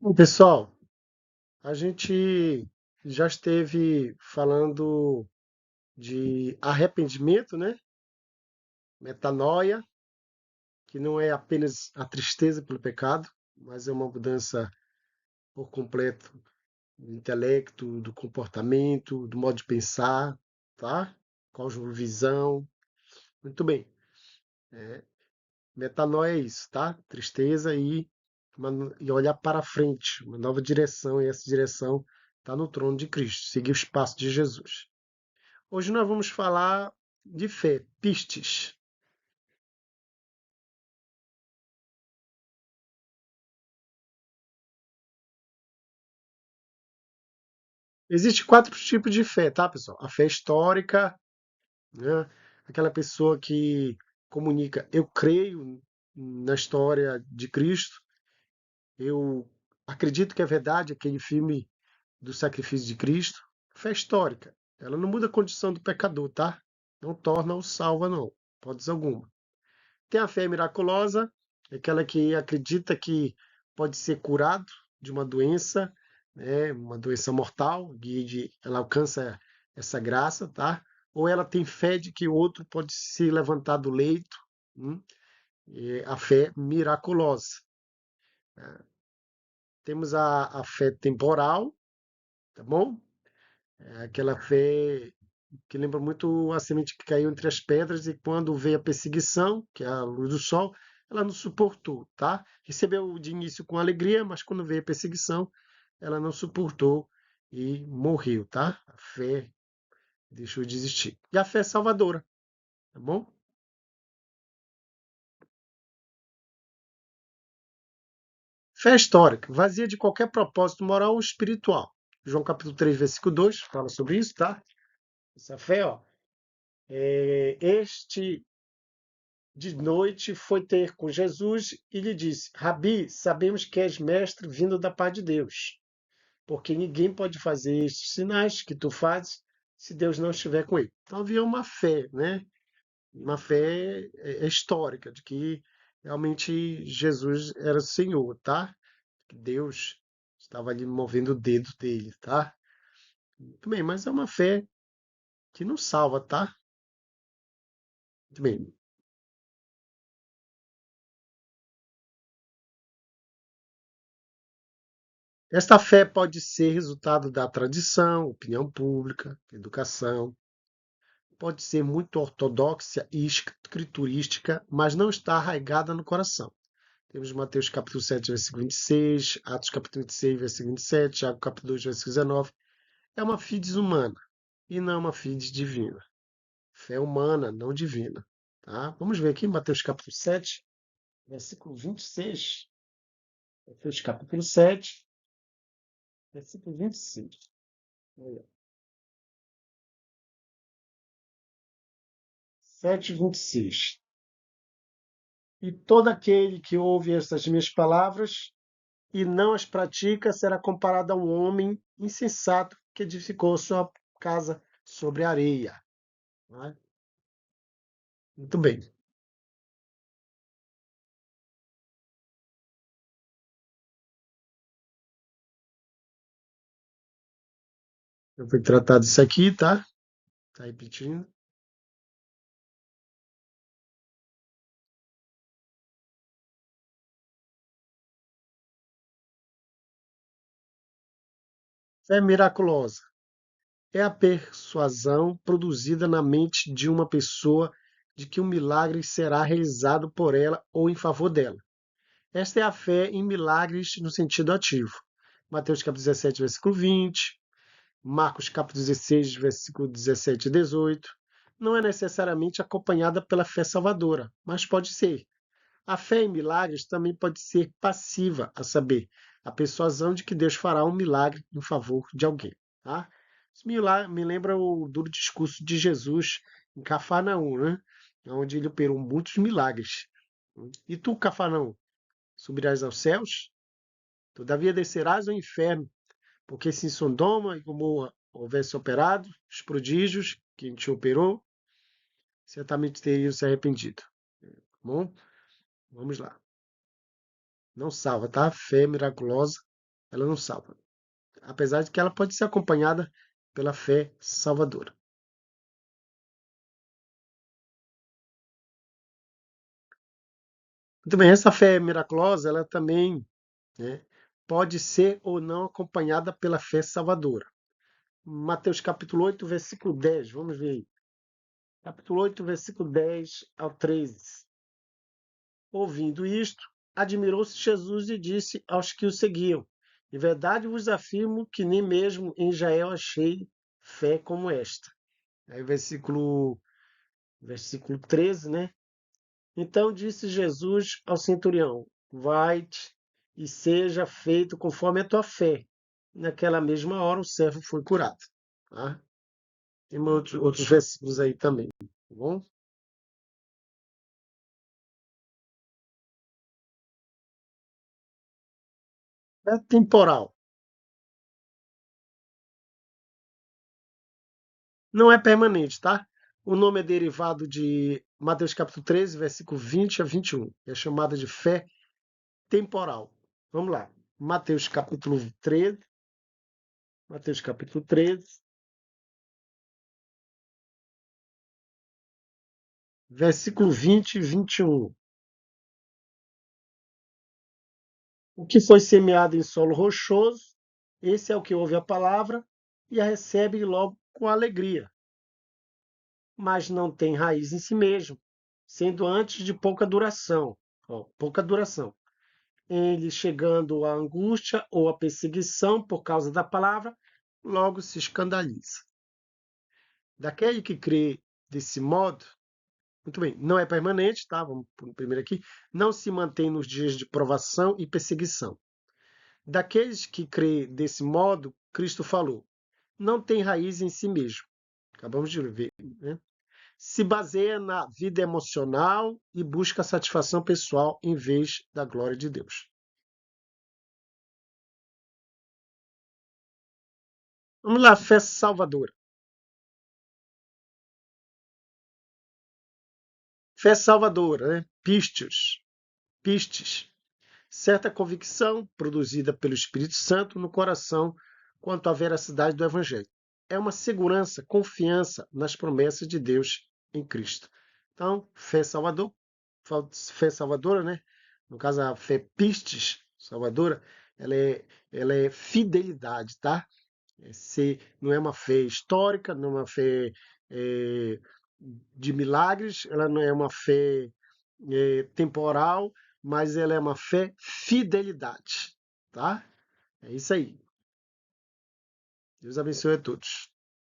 Bom, pessoal, a gente já esteve falando de arrependimento, né? Metanoia, que não é apenas a tristeza pelo pecado, mas é uma mudança por completo do intelecto, do comportamento, do modo de pensar, tá? Cosmovisão. Muito bem. Metanoia é isso, tá? Tristeza e olhar para frente, uma nova direção, e essa direção está no trono de Cristo, seguir os passos de Jesus. Hoje nós vamos falar de fé, pistes. Existem quatro tipos de fé, tá, pessoal? A fé histórica, né? Aquela pessoa que comunica, eu creio na história de Cristo, eu acredito que é verdade aquele filme do sacrifício de Cristo. Fé histórica, ela não muda a condição do pecador, tá? Não torna-o salva, não, hipótese alguma. Tem a fé miraculosa, aquela que acredita que pode ser curado de uma doença, né, uma doença mortal, ela alcança essa graça, tá? Ou ela tem fé de que o outro pode se levantar do leito, hum? A fé miraculosa. Temos a fé temporal, tá bom? É aquela fé que lembra muito a semente que caiu entre as pedras e quando veio a perseguição, que é a luz do sol, ela não suportou, tá? Recebeu de início com alegria, mas quando veio a perseguição, ela não suportou e morreu, tá? A fé deixou de existir. E a fé é salvadora, tá bom? Fé histórica, vazia de qualquer propósito moral ou espiritual. João capítulo 3, versículo 2 fala sobre isso, tá? Essa fé, ó, este de noite foi ter com Jesus e lhe disse: Rabi, sabemos que és mestre vindo da parte de Deus, porque ninguém pode fazer estes sinais que tu fazes se Deus não estiver com ele. Então havia uma fé, né? Uma fé histórica de que realmente Jesus era o Senhor, tá? Que Deus estava ali movendo o dedo dele, tá? Muito bem, mas é uma fé que não salva, tá? Muito bem. Esta fé pode ser resultado da tradição, opinião pública, educação, pode ser muito ortodoxa e escriturística, mas não está arraigada no coração. Temos Mateus capítulo 7, versículo 26, Atos capítulo 26, versículo 27, Tiago capítulo 2, versículo 19. É uma fides humana e não uma fides divina. Fé humana, não divina. Tá? Vamos ver aqui Mateus capítulo 7, versículo 26. Mateus capítulo 7, versículo 26. 7, 26. E todo aquele que ouve estas minhas palavras e não as pratica será comparado a um homem insensato que edificou sua casa sobre areia. Não é? Muito bem. Eu fui tratado isso aqui, tá? Tá repetindo. Fé miraculosa é a persuasão produzida na mente de uma pessoa de que um milagre será realizado por ela ou em favor dela. Esta é a fé em milagres no sentido ativo. Mateus capítulo 17, versículo 20, Marcos capítulo 16, versículo 17 e 18, não é necessariamente acompanhada pela fé salvadora, mas pode ser. A fé em milagres também pode ser passiva, a saber, a persuasão de que Deus fará um milagre em favor de alguém. Tá? Isso me lembra o duro discurso de Jesus em Cafarnaum, né? Onde ele operou muitos milagres. E tu, Cafarnaum, subirás aos céus? Todavia descerás ao inferno, porque se em Sodoma e Gomorra houvesse operado os prodígios que a gente operou, certamente teriam se arrependido. Bom, vamos lá. Não salva, tá? Fé miraculosa. ela não salva. Apesar de que ela pode ser acompanhada pela fé salvadora. Muito bem, essa fé miraculosa, ela também, né, pode ser ou não acompanhada pela fé salvadora. Mateus capítulo 8, versículo 10, vamos ver aí. Capítulo 8, versículo 10 ao 13. Ouvindo isto, admirou-se Jesus e disse aos que o seguiam: em verdade vos afirmo que nem mesmo em Israel achei fé como esta. Aí, versículo 13, né? Então disse Jesus ao centurião: vai-te e seja feito conforme a tua fé. Naquela mesma hora o servo foi curado. Tá? Tem outros versículos aí também, tá bom? É temporal. Não é permanente, tá? O nome é derivado de Mateus capítulo 13, versículo 20 a 21. É chamada de fé temporal. Vamos lá. Mateus capítulo 13, Mateus capítulo 13, versículo 20 e 21. O que foi semeado em solo rochoso, esse é o que ouve a palavra e a recebe logo com alegria, mas não tem raiz em si mesmo, sendo antes de pouca duração. Ó, pouca duração. Ele chegando à angústia ou à perseguição por causa da palavra, logo se escandaliza. Daquele que crê desse modo, muito bem, não é permanente, tá? Vamos primeiro aqui, não se mantém nos dias de provação e perseguição. Daqueles que crê desse modo, Cristo falou, não tem raiz em si mesmo. Acabamos de ver, né? Se baseia na vida emocional e busca satisfação pessoal em vez da glória de Deus. Vamos lá, fé salvadora. Fé salvadora, né? Pistes. Certa convicção produzida pelo Espírito Santo no coração quanto à veracidade do Evangelho. É uma segurança, confiança nas promessas de Deus em Cristo. Então, fé salvadora, né? No caso, a fé pistes salvadora, ela é fidelidade, tá? Não é uma fé histórica, não é uma fé é, de milagres, ela não é uma fé temporal, mas ela é uma fé fidelidade, tá? É isso aí. Deus abençoe a todos.